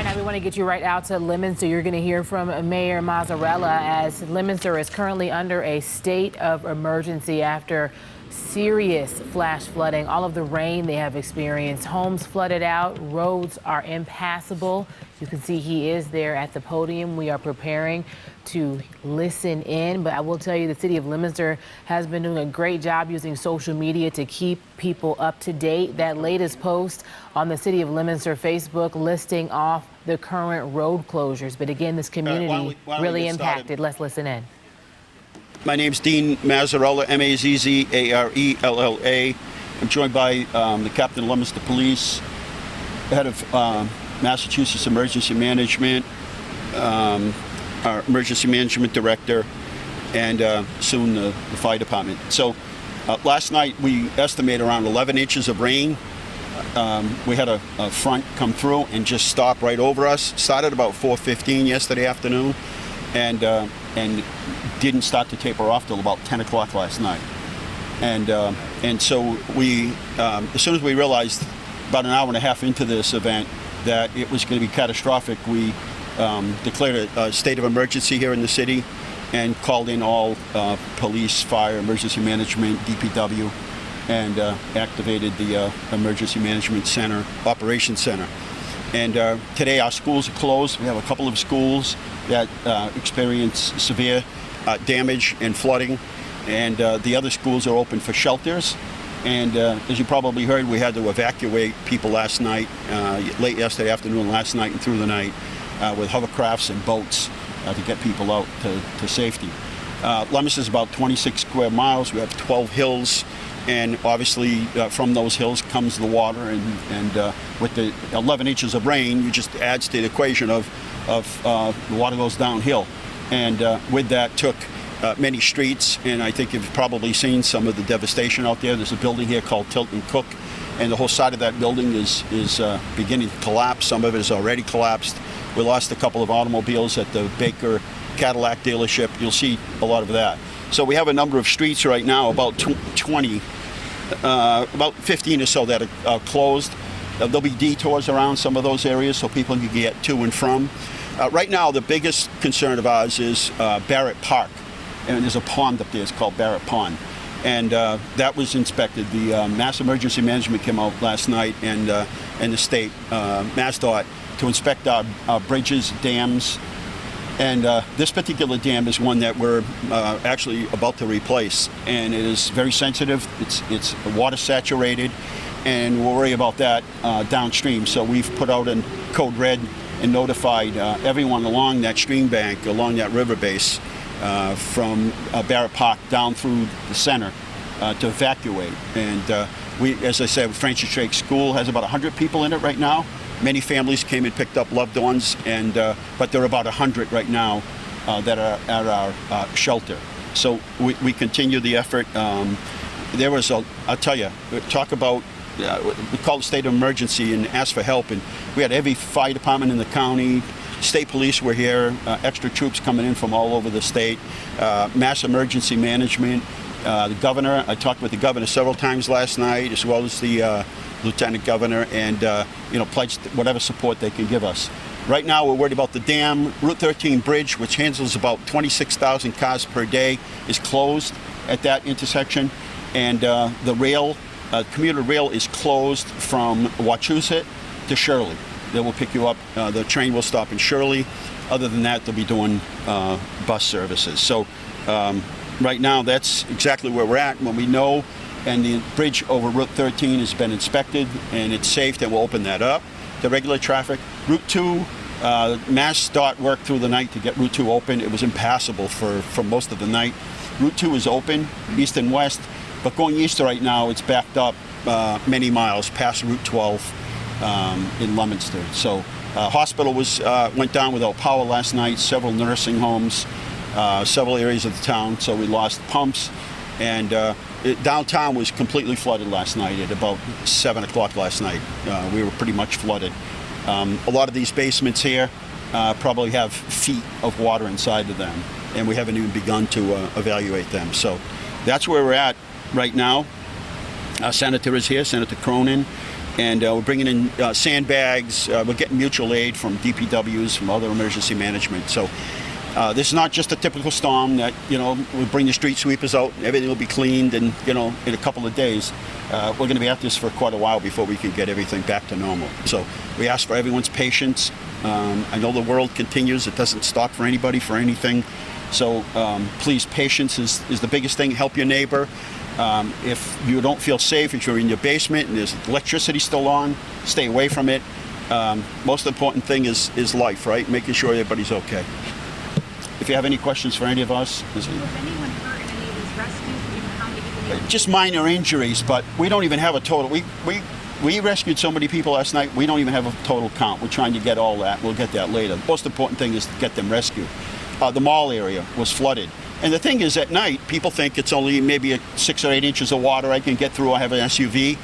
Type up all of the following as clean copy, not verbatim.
right, now we want to get you right out to Leominster. You're going to hear from Mayor Mazzarella as Leominster is currently under a state of emergency after serious flash flooding. All of the rain they have experienced, homes flooded out, roads are impassable. You can see he is there at the podium. We are preparing to listen in, but I will tell you the city of Leominster has been doing a great job using social media to keep people up to date. That latest post on the city of Leominster Facebook listing off the current road closures. But again, this community really impacted. Let's listen in. My name's Dean Mazzarella, Mazzarella. I'm joined by the captain of Leominster Police, head of Massachusetts Emergency Management, our emergency management director, and soon the fire department. So last night we estimate around 11 inches of rain. We had a front come through and just stop right over us. Started about 4:15 yesterday afternoon, and didn't start to taper off till about 10 o'clock last night. And so we, as soon as we realized about an hour and a half into this event that it was going to be catastrophic, we declared a state of emergency here in the city and called in all police, fire, emergency management, DPW, and activated the emergency management center, operations center. And today our schools are closed. We have a couple of schools that experience severe damage and flooding, and the other schools are open for shelters. And as you probably heard, we had to evacuate people last night, late yesterday afternoon, last night and through the night, with hovercrafts and boats to get people out to safety. Leominster is about 26 square miles. We have 12 hills, and obviously from those hills comes the water, and with the 11 inches of rain, it just adds to the equation of the water goes downhill. And with that took many streets, and I think you've probably seen some of the devastation out there. There's a building here called Tilton Cook, and the whole side of that building is beginning to collapse. Some of it has already collapsed. We lost a couple of automobiles at the Baker Cadillac dealership. You'll see a lot of that. So we have a number of streets right now, about 20, about 15 or so that are closed. There'll be detours around some of those areas so people can get to and from. Right now, the biggest concern of ours is Barrett Park. And there's a pond up there, it's called Barrett Pond. And that was inspected. The Mass Emergency Management came out last night, and the state, MassDOT, to inspect our bridges, dams. And this particular dam is one that we're actually about to replace. And it is very sensitive, it's water saturated, and we'll worry about that downstream. So we've put out a code red and notified everyone along that stream bank, along that river base, from Barrett Park down through the center to evacuate. And we, as I said, Francis Drake School has about 100 people in it right now. Many families came and picked up loved ones, and but there are about 100 right now that are at our shelter. So we continue the effort. There was I'll tell you, talk about, we called a state of emergency and asked for help, and we had every fire department in the county, state police were here, extra troops coming in from all over the state, Mass Emergency Management, the governor. I talked with the governor several times last night, as well as the lieutenant governor, and pledged whatever support they can give us. Right now we're worried about the dam. Route 13 bridge, which handles about 26,000 cars per day, is closed at that intersection, and the rail, commuter rail, is closed from Wachusett to Shirley. They will pick you up. The train will stop in Shirley. Other than that, they'll be doing bus services. So right now, that's exactly where we're at. When we know, and the bridge over Route 13 has been inspected and it's safe, then we'll open that up to regular traffic. Route 2, MassDOT worked through the night to get Route 2 open. It was impassable for most of the night. Route 2 is open, east and west, but going east right now, it's backed up many miles past Route 12 in Leominster. So hospital went down without power last night, several nursing homes, several areas of the town, so we lost pumps, and downtown was completely flooded last night at about 7 o'clock last night. We were pretty much flooded. A lot of these basements here probably have feet of water inside of them, and we haven't even begun to evaluate them. So that's where we're at right now. Our senator is here, Senator Cronin. And we're bringing in sandbags. We're getting mutual aid from DPWs, from other emergency management. So this is not just a typical storm that, we'll bring the street sweepers out, everything will be cleaned, and, in a couple of days. We're going to be at this for quite a while before we can get everything back to normal. So we ask for everyone's patience. I know the world continues. It doesn't stop for anybody, for anything. So please, patience is the biggest thing. Help your neighbor. If you don't feel safe, if you're in your basement and there's electricity still on, stay away from it. Most important thing is life, right? Making sure everybody's okay. If you have any questions for any of us. Was anyone hurt in any of these rescues? How many people? Just minor injuries, but we don't even have a total. We rescued so many people last night, we don't even have a total count. We're trying to get all that. We'll get that later. The most important thing is to get them rescued. The mall area was flooded. And the thing is, at night, people think it's only maybe 6 or 8 inches of water I can get through. I have an SUV.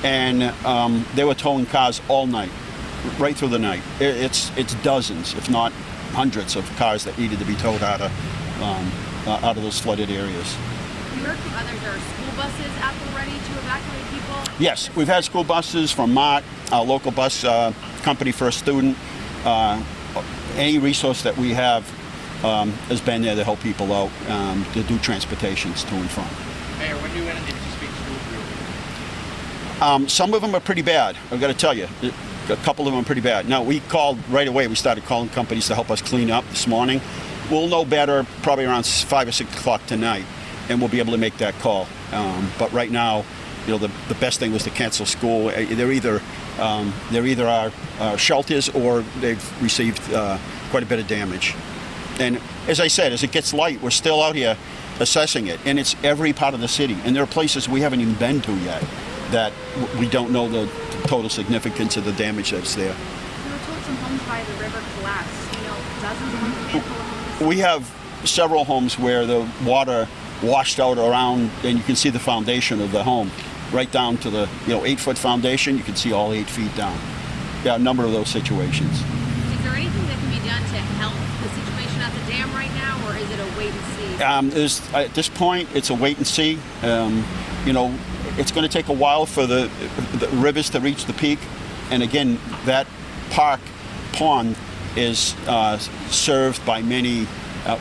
And they were towing cars all night, right through the night. It's dozens, if not hundreds of cars that needed to be towed out of those flooded areas. We heard from others there are school buses out there ready to evacuate people. Yes, we've had school buses from Mott, our local bus company for a student. Any resource that we have has been there to help people out, to do transportations to and from. Mayor, when you went in, did you speak schools? Some of them are pretty bad, I've got to tell you. A couple of them are pretty bad. Now, we called right away. We started calling companies to help us clean up this morning. We'll know better probably around 5 or 6 o'clock tonight, and we'll be able to make that call. But right now, the best thing was to cancel school. They're either our shelters or they've received quite a bit of damage. And as I said, as it gets light, we're still out here assessing it, and it's every part of the city. And there are places we haven't even been to yet that we don't know the total significance of the damage that's there. We were told some homes by the river collapsed. Dozens of homes, a handful of homes. We have several homes where the water washed out around, and you can see the foundation of the home, right down to the 8-foot foundation. You can see all 8 feet down. Yeah, a number of those situations. Is there anything that can be done to help the situation at the dam right now, or is it a wait and see? At this point, it's a wait and see. It's going to take a while for the rivers to reach the peak, and again, that pond is served by many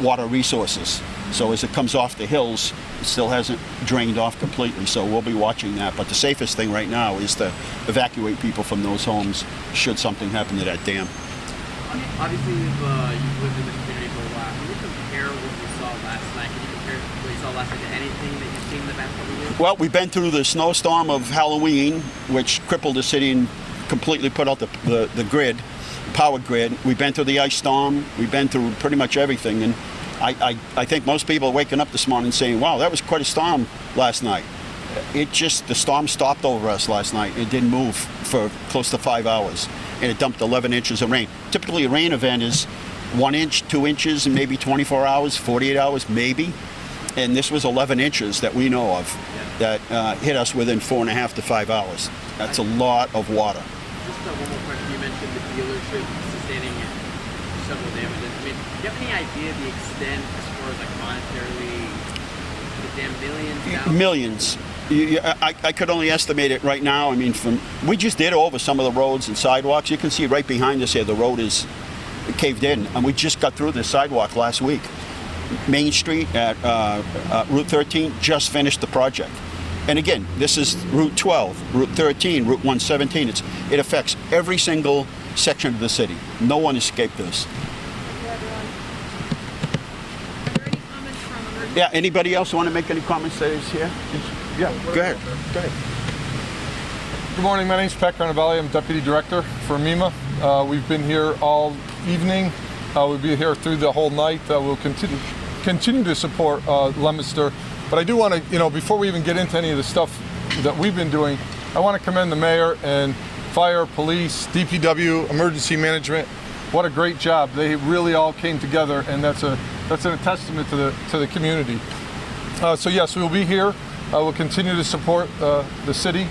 water resources. So as it comes off the hills, it still hasn't drained off completely. So we'll be watching that. But the safest thing right now is to evacuate people from those homes should something happen to that dam. Obviously, you've lived in the community for a while. Can you compare what you saw last night? Can you compare what you saw last night to anything that you've seen in the past couple of years? Well, we've been through the snowstorm of Halloween, which crippled the city and completely put out the grid, power grid. We've been through the ice storm. We've been through pretty much everything. And I think most people are waking up this morning saying, wow, that was quite a storm last night. The storm stopped over us last night. It didn't move for close to 5 hours. And it dumped 11 inches of rain. Typically, a rain event is 1 inch, 2 inches in maybe 24 hours, 48 hours, maybe. And this was 11 inches that we know of that hit us within 4.5 to 5 hours. That's a lot of water. Just one more question. You mentioned the dealership sustaining several damages. Do you have any idea the extent as far as monetarily, the damn millions? Millions. I could only estimate it right now. We just did over some of the roads and sidewalks. You can see right behind us here, the road is caved in, and we just got through the sidewalk last week. Main Street at Route 13 just finished the project. And again, this is Route 12, Route 13, Route 117. It affects every single section of the city. No one escaped this. Are there any comments from emergency? Yeah, anybody else want to make any comments that is here? Yeah, go ahead. Go ahead. Good morning, my name's Pat Carnavale. I'm Deputy Director for MEMA. We've been here all evening. We'll be here through the whole night. We'll continue to support Leominster. But I do want to, before we even get into any of the stuff that we've been doing, I want to commend the mayor and fire, police, DPW, emergency management. What a great job. They really all came together, and that's a testament to the community. So yes, we'll be here. We'll continue to support the city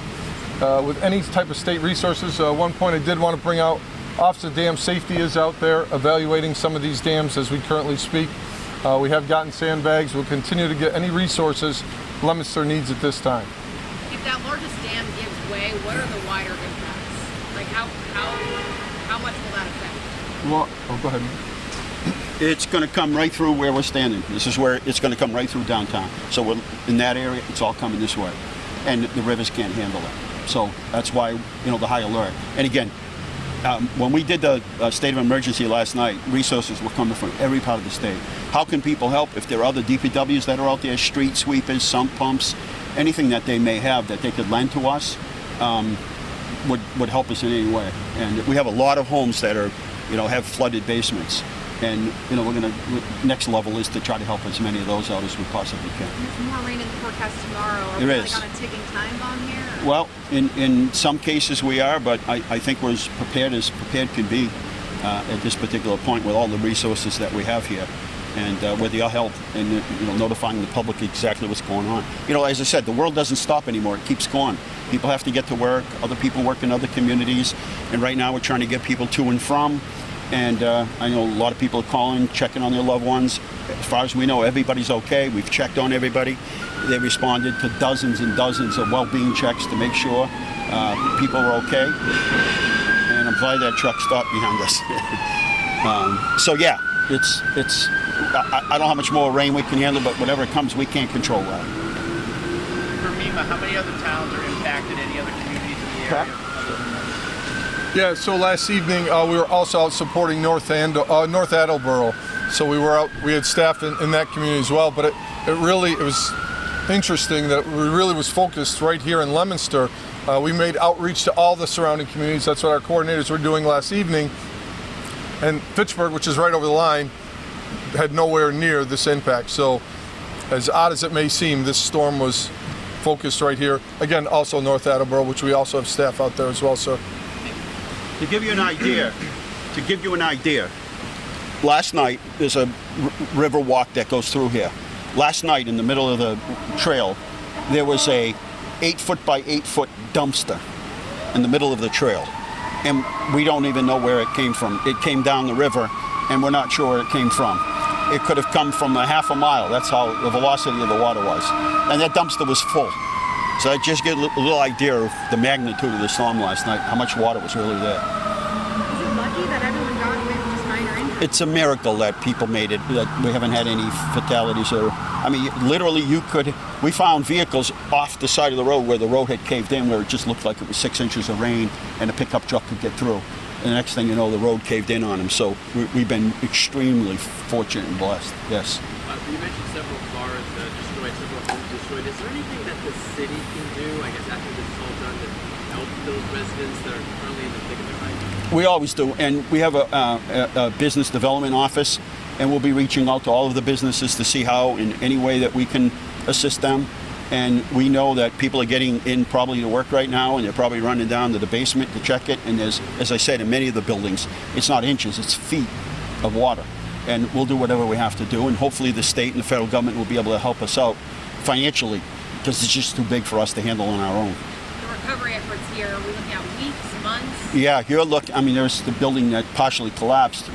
with any type of state resources. One point I did want to bring out, Office of Dam Safety is out there evaluating some of these dams as we currently speak. We have gotten sandbags. We'll continue to get any resources Leominster needs at this time. If that largest dam gives way, what are the wider impacts? Like how much will that affect? Well, oh, go ahead. It's going to come right through where we're standing. This is where it's going to come right through downtown. So we're in that area, it's all coming this way. And the rivers can't handle it. So that's why, the high alert. And again, when we did the state of emergency last night, resources were coming from every part of the state. How can people help if there are other DPWs that are out there, street sweepers, sump pumps, anything that they may have that they could lend to us would help us in any way. And we have a lot of homes that are, have flooded basements. And next level is to try to help as many of those out as we possibly can. There's more rain in the forecast tomorrow. Are There we is. like on a ticking time bomb here? Or? Well, in some cases we are, but I think we're as prepared can be at this particular point with all the resources that we have here, and with your help and notifying the public exactly what's going on. As I said, the world doesn't stop anymore; it keeps going. People have to get to work. Other people work in other communities, and right now we're trying to get people to and from. And I know a lot of people are calling, checking on their loved ones. As far as we know, everybody's okay. We've checked on everybody. They responded to dozens and dozens of well-being checks to make sure people were okay. And I'm glad that truck stopped behind us. So yeah, it's. I don't know how much more rain we can handle, but whatever comes, we can't control that. For MEMA, how many other towns are impacted? Any other communities in the area? Yeah, so last evening we were also out supporting North Attleboro. So we were out, we had staff in that community as well, but it was interesting that we really was focused right here in Leominster. We made outreach to all the surrounding communities. That's what our coordinators were doing last evening. And Fitchburg, which is right over the line, had nowhere near this impact. So as odd as it may seem, this storm was focused right here. Again, also North Attleboro, which we also have staff out there as well, sir. To give you an idea, last night there's a river walk that goes through here. Last night in the middle of the trail, there was a 8-foot by 8-foot dumpster in the middle of the trail. And we don't even know where it came from. It came down the river and we're not sure where it came from. It could have come from a half a mile. That's how the velocity of the water was. And that dumpster was full. So I just get a little idea of the magnitude of the storm last night, how much water was really there. Is it lucky that everyone got away with just minor injuries? It's a miracle that people made it, that we haven't had any fatalities. Literally we found vehicles off the side of the road where the road had caved in, where it just looked like it was 6 inches of rain and a pickup truck could get through. And the next thing you know, the road caved in on them. So we've been extremely fortunate and blessed, yes. You mentioned several cars destroyed, several homes destroyed. Is there anything that the city can do, I guess, after this is all done to help those residents that are currently in the thick of their life? We always do, and we have a business development office, and we'll be reaching out to all of the businesses to see how, in any way that we can assist them. And we know that people are getting in probably to work right now, and they're probably running down to the basement to check it. And there's, as I said, in many of the buildings, it's not inches, it's feet of water. And we'll do whatever we have to do, and hopefully the state and the federal government will be able to help us out financially, because it's just too big for us to handle on our own. The recovery efforts here, are we looking at weeks, months? Yeah, there's the building that partially collapsed.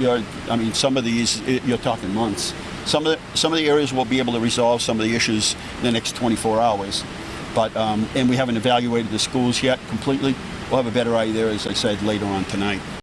Some of these, you're talking months. Some of the areas we'll be able to resolve some of the issues in the next 24 hours. But, and we haven't evaluated the schools yet completely. We'll have a better idea, as I said, later on tonight.